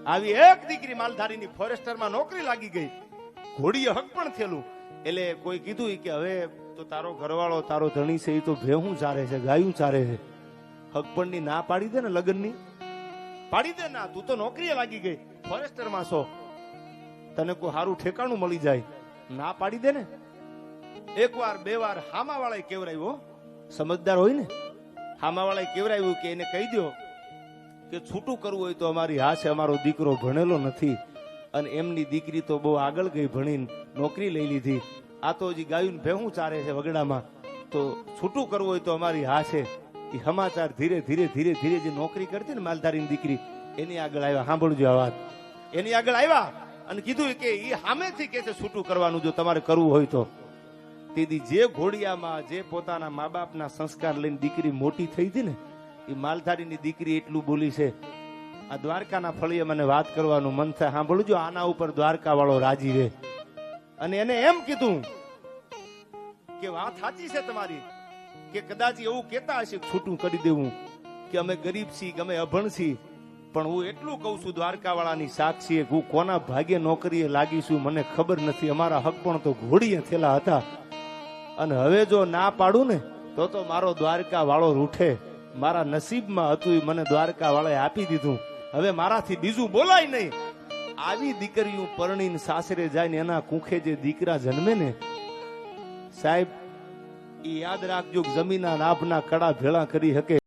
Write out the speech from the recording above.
આવી એક દીકરી માલધારીની ફોરેસ્ટરમાં નોકરી લાગી ગઈ, ઘોડીએ હક પણ થયેલું. એટલે કોઈ કીધું કે હવે તો તારો ઘરવાળો તારો ધણી છે એ તો ભેહું ચારે છે, ગાયું ચારે છે, હકપણની ના પાડી દે ને, લગ્નની પાડી દે ના, તું તો નોકરીએ લાગી ગઈ, ફોરેસ્ટરમાં છો, તને કોઈ સારું ઠેકાણું મળી જાય, ના પાડી દે ને. એક વાર બે વાર હામાવાળાએ કેવરાવ્યો, સમજદાર હોય ને, હામાવાળાએ કેવરાવ્યું કે એને કહી દો કે છૂટું કરવું હોય તો અમારી હા છે, અમારો દીકરો ભણેલો નથી અને એમની દીકરી તો બહુ આગળ ગઈ, ભણીને નોકરી લઈ લીધી, આ તો હજી ગાયું ભેહું ચારે છે વગડામાં, તો છૂટું કરવું હોય તો અમારી હા છે. એ સમાચાર ધીરે ધીરે ધીરે ધીરે જે નોકરી કરતી ને માલધારીની દીકરી એની આગળ આવ્યા. સાંભળજો આ વાત, એની આગળ આવ્યા અને કીધું કે એ સામેથી કે છે છૂટું કરવાનું જો તમારે કરવું હોય તો. તેથી જે ઘોડિયામાં જે પોતાના મા બાપના સંસ્કાર લઈને દીકરી મોટી થઈ હતી ને, એ માલધારીની દીકરી એટલું બોલી છે, આ દ્વારકાના ફળીએ મને વાત કરવાનું મન થાય, સાંભળજો, આના ઉપર દ્વારકા વાળો રાજી રહે. અને એને એમ કીધું કે વાત સાચી છે તમારી, કે કદાચ એવું કેતા હશે છૂટું કરી દેવું કે અમે ગરીબ છીએ કે અમે અભણ છીએ, પણ હું એટલું કઉ છું દ્વારકા વાળાની સાક્ષી, હું કોના ભાગ્ય નોકરીએ લાગીશું મને ખબર નથી, અમારા હક પણ તો ઘોડીએ થયેલા હતા, અને હવે જો ના પાડું ને તો મારો દ્વારકા વાળો રૂઠે, મારા નસીબમાં હતું મને દ્વારકા વાળાએ આપી દીધું, હવે મારાથી બીજું બોલાય નહીં. આવી દીકરીઓ પરણીને સાસરે જાય ને એના કુખે જે દીકરા જન્મે ને સાહેબ, એ યાદ રાખજો, જમીનના નાભના કડા ભેળા કરી શકે